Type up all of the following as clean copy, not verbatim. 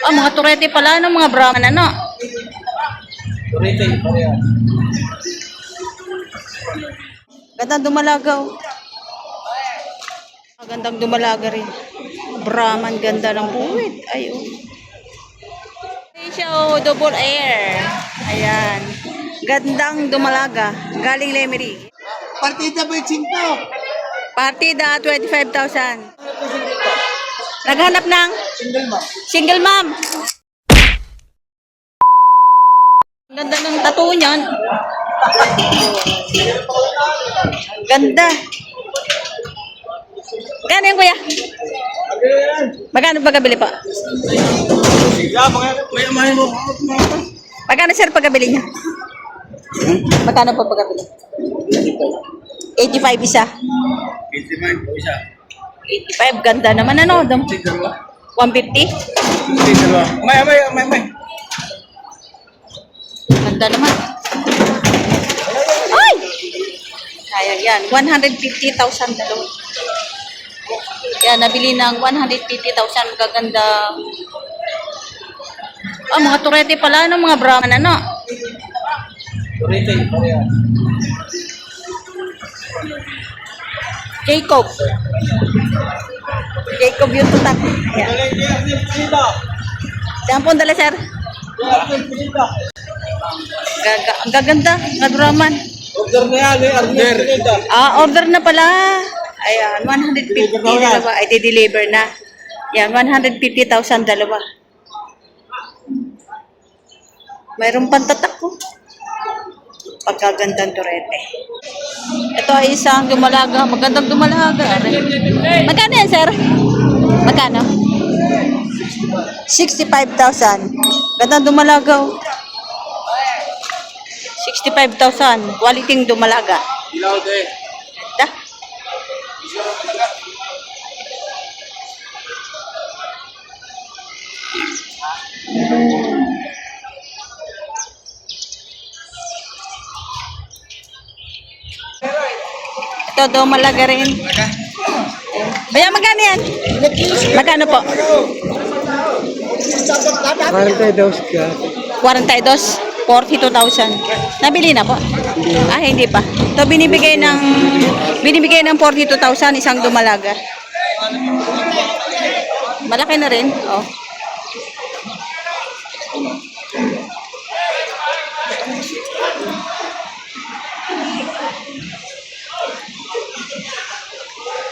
Ah, mga turete pala, ano, mga Brahman, ano? Turete, yan. Gandang dumalagaw. Magandang dumalaga rin. Brahman, ganda ng buwit. Ayun. Siya, oh, double air. Ayan. Gandang dumalaga. Galing Lemery. Partida ba yung 5? Partida, 25,000. Naghanap ng Single ma. single mom. Ganda ng tattoo niyan. Ganda. Gano yan, kuya? Magkano pagkabili pa? May mo. Magkano, sir, pagkabili niya? Magkano pa pagkabili? 85 isa. 85 isa. 85, ganda naman, ano? 150? May. Ganda naman. Ay! Sayang yan. 150,000 na doon. Yan, nabili ng 150,000. Magaganda. Ah, mga turete pala, ano, mga Brahman, ano? Turete, yan. Jacob. Jacob yung tutak. Ayan. Saan po ang dala, sir? Ang gaganda. Nga Brahman. Order na yan, order. Ah, order na pala. Ayan, 150 dalawa. Ay, di-deliver na. Yan, 150,000 dalawa. Mayroon pang tatak ko. Pagkagandang turete. Ito ay isang dumalaga. Magandang dumalaga. Magkano yan, sir? Magkano? 65,000. Gandang dumalaga. 65,000. Quality dumalaga. Ilaw de. Da? Ito dumalaga rin. Baya, magkano yan? Magkano po? 42. 42,000. Nabili na po? Ah, hindi pa. Ito binibigay ng 42,000 isang dumalaga. Malaki na rin. Oh.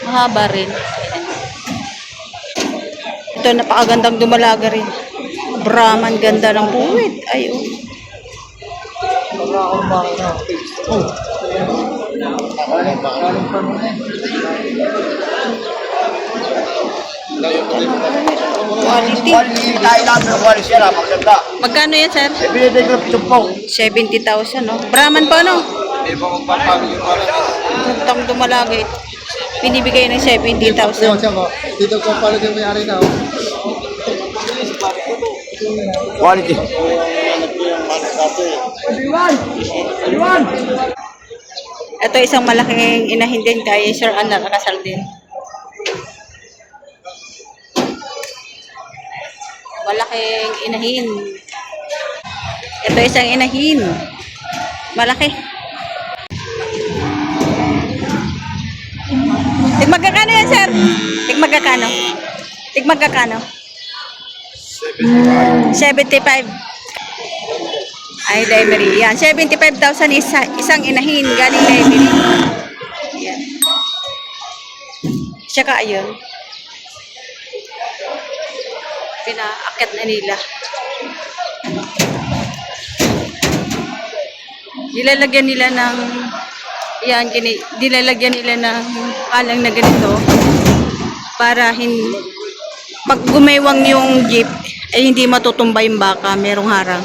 Mahaba rin. Ito napakagandang dumalaga rin. Brahman, ganda ng buwit. Ayun. Quality. Magkano yan, sir? 70,000, no? Brahman pa, no? Gandang dumalaga ito. Pinibigay ng 70,000. Dito ko pala yung may-ari na. Quality. Ito isang malaking inahin din kay Sir Anna, nakasal din. Malaking inahin. Ito isang inahin. Malaki. Tigmagkakano yan, sir? Tigmagkakano? Tigmagkakano? 75. Ay, Lemery. Yan, 75,000 isang inahin galing Lemery. Yan. Tsaka ayun. Pinaakit na nila. Nilalagyan nila ng yan, nilalagyan nila ng palang na ganito para pag gumewang yung jeep ay hindi matutumba yung baka, merong harang.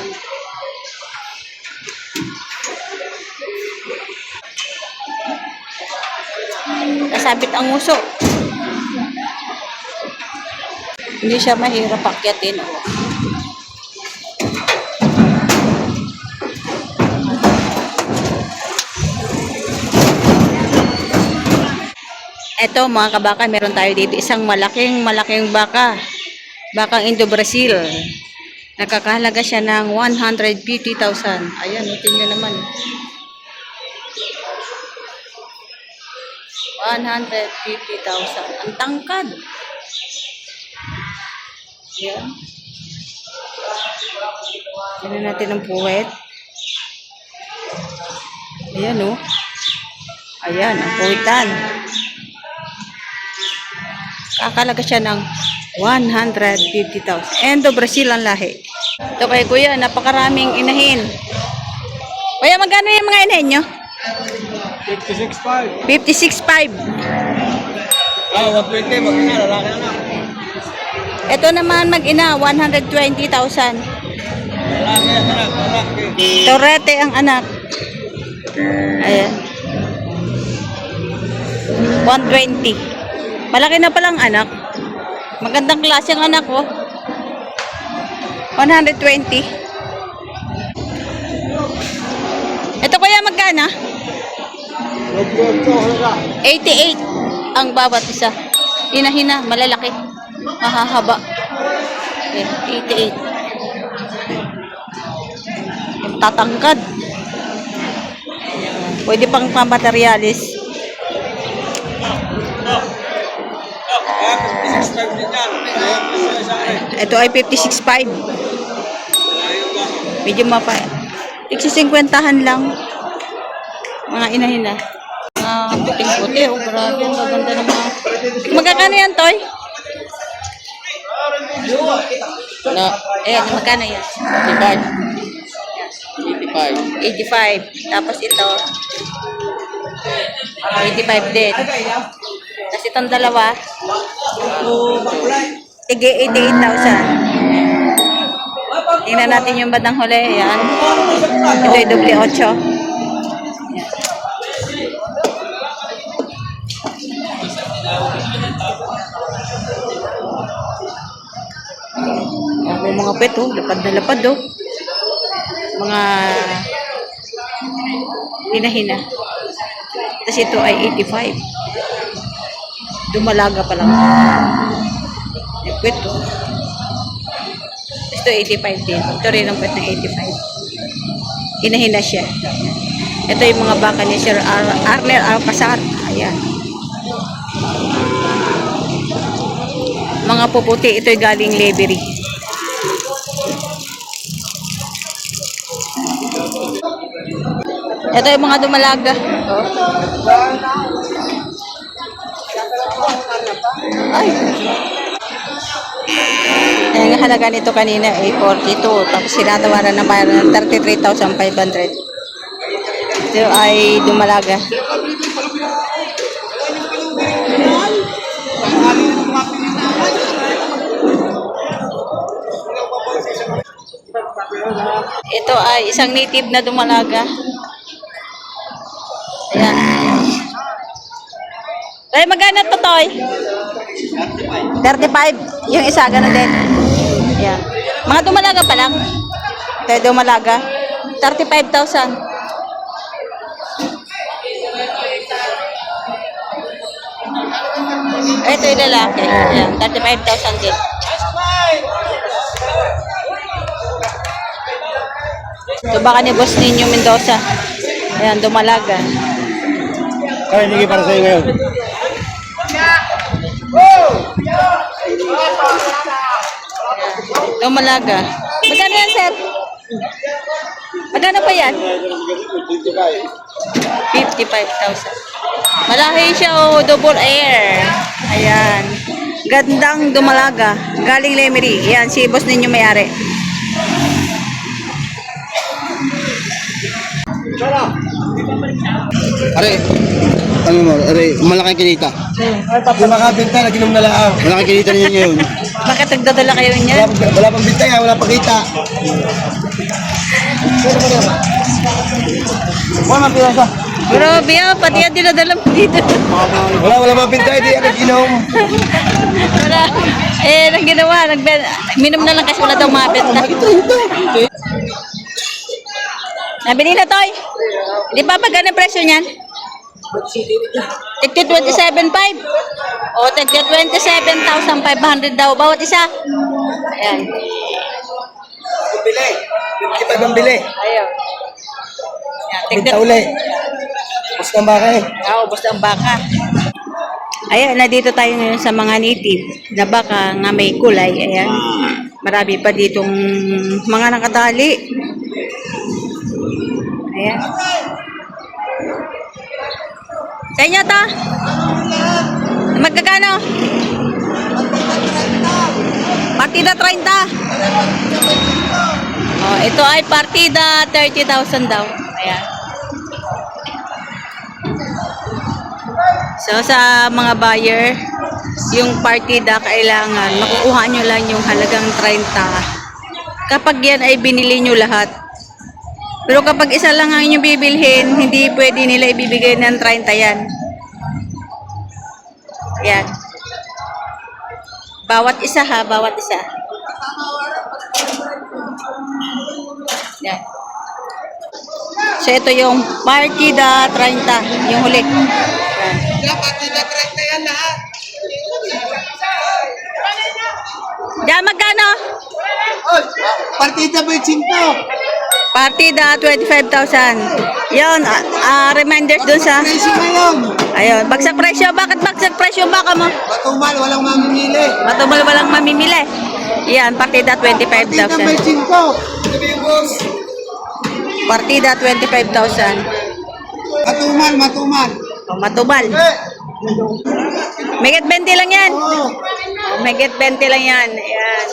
Kasabit ang uso. Hindi siya mahirap akyatin. Ito mga kabaka, meron tayo dito isang malaking baka. Bakang Indo-Brazil. Nakakahalaga siya ng 150,000. Ayan, tingnan naman. 150,000. Ang tangkad. Ayan. Tingnan natin ang puwet. Ayan, oh. Ayan, ang puwitan. Kakalaga siya ng 150,000. Indo-Brazil ang lahi. Ito kay Kuya, napakaraming inahin. Kuya, magkano yung mga inahin nyo? 56.5. 56.5. Ah, 120. Mag-ina, lalaki na lang. Ito naman mag-ina, 120,000. Lalaki na lang, lalaki. Torete ang anak. Ayan. 120. Malaki na palang anak. Magandang klase ang anak ko. 120. Ito kuya magkano? 88 ang bawat isa. Hina-hina, malalaki. Mahahaba. Ayan, 88. Yung tatangkad. Pwede pang pamaterialis. Ito ay 56.5. Medyo mapa. 50-50 lang. Mga inahina. Puting-puti. Oh, grabe. Ang gaganda ng mga. Magkano yan, Toy? No. Ayan, magkano yan? 85. 85. Tapos ito. 85 din. Tapos itong dalawa. Tige 88,000. Tingnan natin yung bandang huli. Ayan. Ito ay doble 8. May mga pet, oh. Lapad na lapad, oh. Mga hinahina. Tapos ito ay 85. Dumalaga pa lang. May pet, oh. Ito 85 din. Ito rin ang pet na 85. Hinahina siya. Ito yung mga baka ni Sir Arnel Alcazar. Ayan. Mga puputi, ito'y galing Lebery. Ito yung mga dumalaga. Ay. Ang halaga nito kanina ay 42. Tapos sinatawaran ng bayaran ng 33,500. Ito ay dumalaga. Ito ay isang native na dumalaga. Ayan. Ay, magkano to, Toy? 35. Yung isa, gano'n din. Ayan. Mga dumalaga pa lang. Ito dumalaga. 35,000. Ito yung lalaki. Ayan, 35,000 din. Ito baka ni Boss Ninyo Mendoza. Ayan, dumalaga. Ay, hindi para sa'yo ngayon. Dumalaga. Magkano yan, sir? Magkano pa yan? 55,000. Malahi siya, oh, double air. Ayan. Gandang dumalaga. Galing Lemery. Ayan, si Boss Ninyo may-ari. Are, ano mo, are, malaking kinita. Yung makabinta, naginom na lang. Malaking kinita niya ngayon. Bakit nagdadala kayo niya? Wala pang binta yan, wala pang kita. Wala pang pinasa. Grabe ah, pati yan dinadala mo dito. Wala pang binta, hindi yan naginom. Wala. Eh, nang ginawa, minom na lang kasi wala daw mabenta. Nabili na, Toy. Di ba magkano ang presyo niyan? Tigti 27,500. O, tigti 27,500 daw. Bawat isa. Ayan. Bili. 55 ang bili. Ayun. Binta uli. Basta ang baka eh. Oo, basta ang baka. Ayan, nandito tayo ngayon sa mga native na baka nga may kulay. Ayan. Marami pa ditong mga nakatali. Ayan. Sa inyo to? Magkakano? Partida 30. Oh, ito ay partida 30,000 daw. Ayan. So, sa mga buyer, yung partida kailangan makukuha nyo lang yung halagang 30 kapag yan ay binili nyo lahat. Pero kapag isa lang ang inyong bibilhin, hindi pwede nila ibibigay ng 30 yan. Yan. Bawat isa ha, bawat isa. Yan. So, ito yung partida 30, yung huli. Yan. Partida 30 yan lahat. Diyan, magkano? Oy, partida 25. Partida 25,000. Yun, reminders dun sa... Presyo ngayon. Ayun, bagsak presyo. Bakit bagsak presyo ang baka mo? Matumal, walang mamimili. Matumal walang mamimili. Yan, partida Partida 25,000. 25. Sabi yung boss. Partida 25,000. Matumal, matumal. Oh, matubal. Eh. Megat 20 lang yan. Oo. Megat 20 lang yan. Ayan.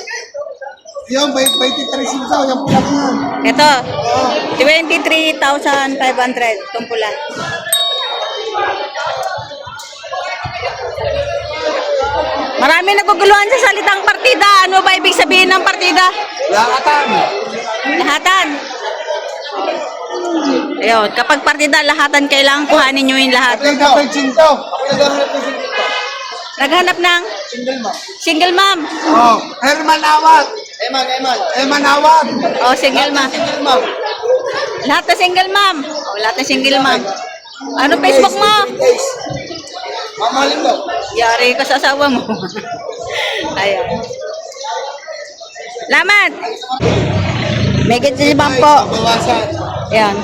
Yung 23 sinsaw, yung pula ko yan. Ito, 23,500. Itong pula. Marami naguguluhan sa salitang partida. Ano ba ibig sabihin ng partida? Lahatan. Lahatan. Ayun, kapag partida, lahatan, kailangan kuhanin nyo yung lahat. Partida 25. Ako naghahanap ng single mom. Naghanap ng Single mom. single mom. Oh, Herman Awad. Herman Awad. O, single mom. Single mom. Lahat na single mom. O, lahat na single mom. Ano Facebook mo? Guys. Mamahalin daw. Yari ka sa asawa mo. Ayan. Lamat. May kitisibang po. Bawasan. Ayan.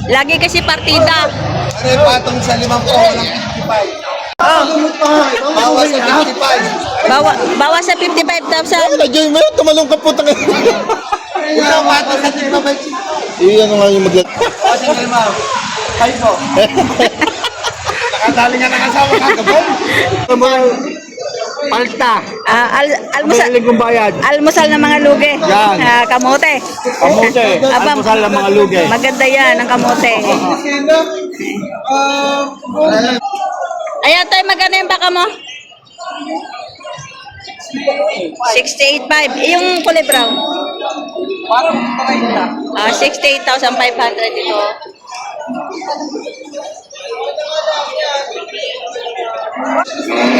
Lagi kasi partida. Ano yung patong sa 5 po, walang 55. Oh, Bawas sa 55. bawa sa 55,000. Nagyoy mo yun, tumalong ka putang ina. Isang patong sa 55. Iyan nga yung maglat. O, single mom. Hi po. Nakadali nga ng asawa kagabon. Palta. Almusal. Kong bayad. Almusal ng mga lugi. Yan. Kamote. Kamote. Aba, Almusal ng mga lugi. Maganda yan, ang kamote. Ayan, tayo magkano yung baka mo? 68,500. Yung kulay brown? 68,500 ito.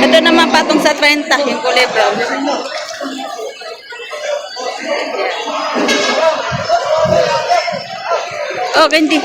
Ito naman patong sa 30, yung kulay brown. Oh, hindi.